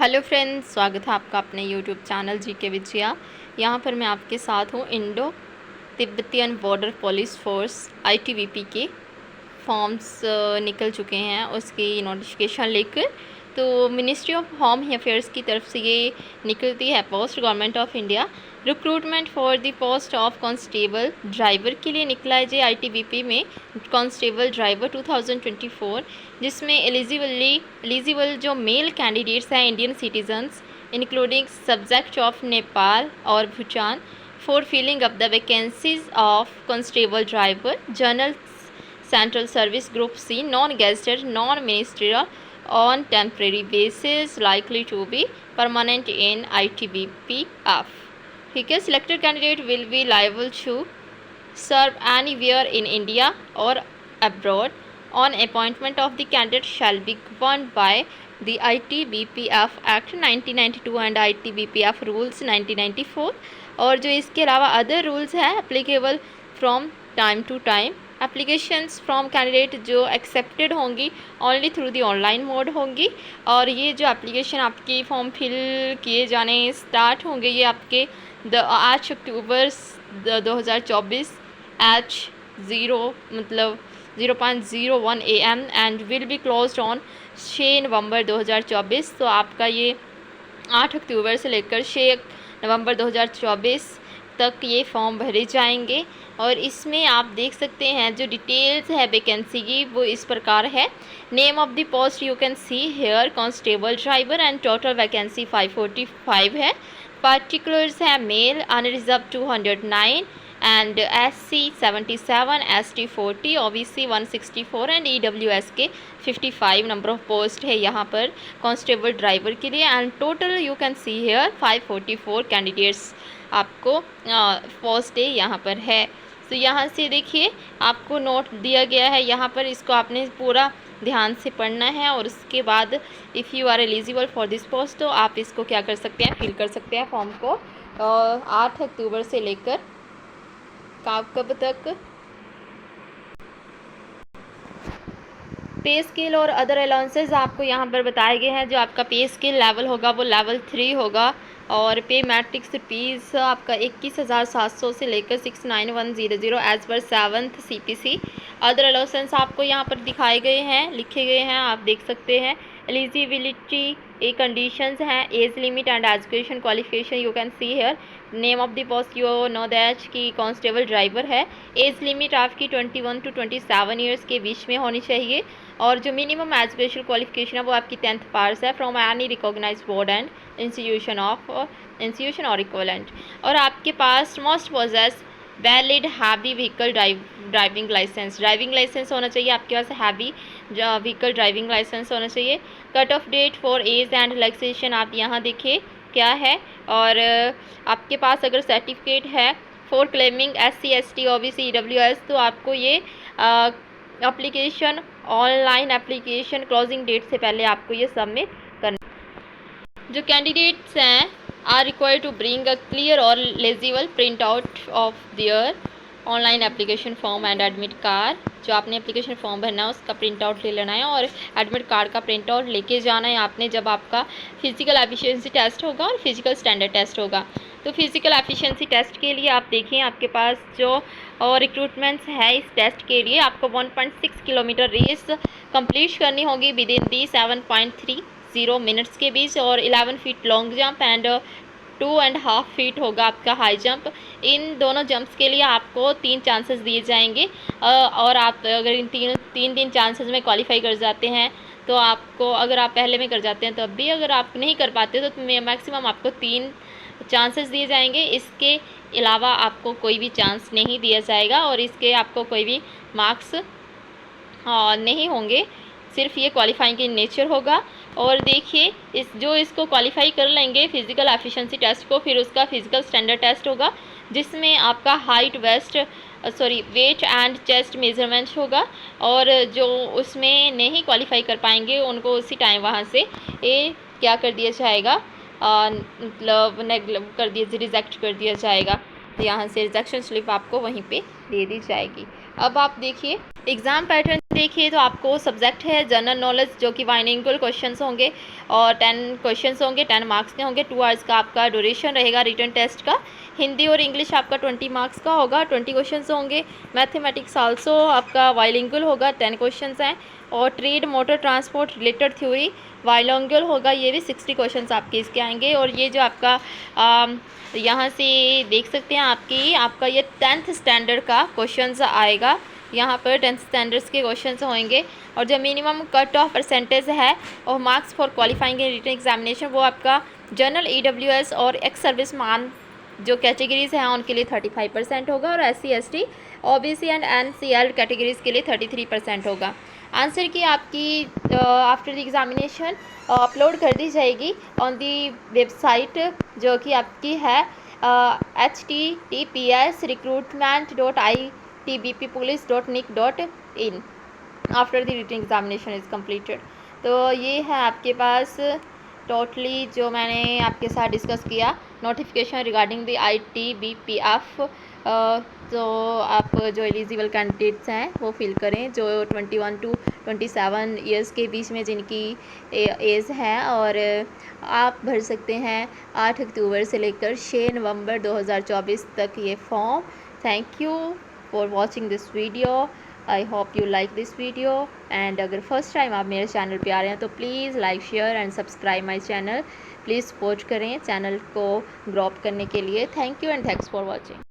Hello friends, स्वागत है आपका अपने यूट्यूब चैनल जीके विजया। यहाँ पर मैं आपके साथ हूँ। Indo Tibetan border police force ITBP के फॉर्म्स निकल चुके हैं, उसकी नोटिफिकेशन लेकर। तो मिनिस्ट्री ऑफ होम अफेयर्स की तरफ से ये निकलती है post. Government of India recruitment for the post of constable driver के लिए निकला है जी आईटीबीपी में कांस्टेबल ड्राइवर 2024, जिसमें एलिजिबल जो मेल कैंडिडेट्स हैं Indian citizens including subject of Nepal और Bhutan for filling up the vacancies of constable driver general central service group C non gazetted non ministerial on temporary basis likely to be permanent in ITBPF. ठीक है, selected candidate will be liable to serve anywhere in India or abroad. On appointment of the candidate shall be governed by the ITBPF Act 1992 and ITBPF Rules 1994. और जो इसके अलावा other rules है applicable from time to time. Applications from candidate जो accepted होंगी only through the online mode होंगी। और ये जो एप्लीकेशन आपकी फॉर्म फिल किए जाने स्टार्ट होंगे ये आपके 8 अक्टूबर 2024 H 0:01 AM and will be closed on 6 नवंबर 2024। तो आपका ये 8 अक्टूबर से लेकर 6 नवंबर 2024 तक ये फॉर्म भरे जाएंगे। और इसमें आप देख सकते हैं जो डिटेल्स है वैकेंसी की वो इस प्रकार है। Name of the post you can see here constable driver and total vacancy 545 है। पर्टिकुलर्स है male unreserved 209 and SC 77, ST 40, OBC 164 and EWS के 55 नंबर ऑफ पोस्ट है यहाँ पर कांस्टेबल ड्राइवर के लिए। And total you can see here 544 candidates आपको post यहाँ पर है। तो यहाँ से देखिए आपको नोट दिया गया है यहाँ पर, इसको आपने पूरा ध्यान से पढ़ना है। और उसके बाद if you are eligible for this post तो आप इसको क्या कर सकते हैं, फिल कर सकते हैं फॉर्म को 8 अक्टूबर से लेकर कब तक। पे स्केल और अदर अलाउंसेस आपको यहाँ पर बताए गए हैं। जो आपका पे स्केल लेवल होगा वो लेवल 3 होगा और पे मैट्रिक्स रुपीज़ आपका 21,700 से लेकर 69,100 as per 7th CPC। Other allowances आपको यहाँ पर दिखाए गए हैं, लिखे गए हैं, आप देख सकते हैं। एलिजिबिलिटी ए कंडीशंस हैं, age limit and education qualification you can see here. Name of the post you know that कि कांस्टेबल ड्राइवर है। एज लिमिट आपकी 21 to 27 ईयर्स के बीच में होनी चाहिए। और जो मिनिमम एजुकेशन क्वालिफिकेशन है वो आपकी 10th पास है from any recognise board and institution और इक्वलेंट। और आपके पास must possess valid heavy vehicle driving licence होना चाहिए। आपके पास हैवी व्हीकल ड्राइविंग लाइसेंस होना चाहिए। Cut off date for age and relaxation आप यहाँ देखिए क्या है। और आपके पास अगर सर्टिफिकेट है for claiming SC ST OBC EWS तो आपको ये application online application closing date से पहले आपको ये सबमिट करना। जो कैंडिडेट्स हैं are required to bring a clear और legible print out of their online application form and admit card. जो आपने एप्लीकेशन फॉर्म भरना है उसका प्रिंट आउट ले लेना है और एडमिट कार्ड का प्रिंट आउट लेके जाना है आपने जब आपका फिजिकल एफिशिएंसी टेस्ट होगा और फिजिकल स्टैंडर्ड टेस्ट होगा। तो फिजिकल एफिशिएंसी टेस्ट के लिए आप देखें आपके पास जो और रिक्रूटमेंट्स है इस टेस्ट के लिए आपको 1.6 किलोमीटर रेस कंप्लीट करनी होगी विद इन दी 7.30 मिनट्स के बीच। और 11 feet long jump and 2.5 feet होगा आपका हाई जंप। इन दोनों जंप्स के लिए आपको 3 चांसेस दिए जाएंगे। और आप अगर इन तीन चांसेस में क्वालिफाई कर जाते हैं तो आपको, अगर आप पहले में कर जाते हैं तब भी, अगर आप नहीं कर पाते तो मैक्सिमम आपको 3 चांसेस दिए जाएंगे। इसके अलावा आपको कोई भी चांस नहीं दिया जाएगा और इसके आपको कोई भी मार्क्स नहीं होंगे, सिर्फ ये क्वालिफाइंग की नेचर होगा। और देखिए इसको क्वालिफाई कर लेंगे फिजिकल एफिशिएंसी टेस्ट को, फिर उसका फिजिकल स्टैंडर्ड टेस्ट होगा जिसमें आपका height weight and chest measurement होगा। और जो उसमें नहीं क्वालिफाई कर पाएंगे उनको उसी टाइम वहाँ से क्या कर दिया जाएगा, मतलब रिजेक्ट कर दिया जाएगा। तो यहाँ से रिजेक्शन स्लिप आपको वहीं पे दे दी जाएगी। अब आप देखिए एग्ज़ाम पैटर्न देखिए तो आपको सब्जेक्ट है जनरल नॉलेज, जो कि बाइलिंगुअल क्वेश्चंस होंगे और 10 क्वेश्चंस होंगे, 10 मार्क्स के होंगे। 2 आवर्स का आपका ड्यूरेशन रहेगा रिटन टेस्ट का। हिंदी और इंग्लिश आपका 20 मार्क्स का होगा, 20 क्वेश्चंस होंगे। मैथमेटिक्स आल्सो आपका बाइलिंगुअल होगा, 10 क्वेश्चंस हैं। और trade motor transport related theory bilingual होगा, ये भी 60 क्वेश्चंस आपके इसके आएंगे। और ये जो आपका यहाँ से देख सकते हैं आपका ये 10th स्टैंडर्ड का क्वेश्चंस आएगा। यहाँ पर 10th स्टैंडर्ड्स के क्वेश्चंस होंगे। और जो मिनिमम कट ऑफ परसेंटेज है और marks for qualifying in written examination, वो आपका जनरल EWS और एक्स सर्विस मैन जो कैटेगरीज़ हैं उनके लिए 35% होगा, और SC ST OBC and NCL categories के लिए 33% होगा। आंसर की आपकी आफ्टर द एग्जामिनेशन अपलोड कर दी जाएगी ऑन दी वेबसाइट, जो कि आपकी है https://recruitment.itbppolice.nic.in after the written examination is completed. तो ये है आपके पास टोटली जो मैंने आपके साथ डिस्कस किया नोटिफिकेशन रिगार्डिंग द ITBPF। तो आप जो एलिजिबल कैंडिडेट्स हैं वो फिल करें, जो 21 to 27 ईयर्स के बीच में जिनकी एज है, और आप भर सकते हैं 8 अक्टूबर से लेकर 6 नवंबर 2024 तक ये form. Thank you for watching this video. I hope you like this video, and अगर फर्स्ट टाइम आप मेरे चैनल पे आ रहे हैं तो please like share and subscribe my channel. Please support करें चैनल को ग्रो अप करने के लिए। Thank you and thanks for watching.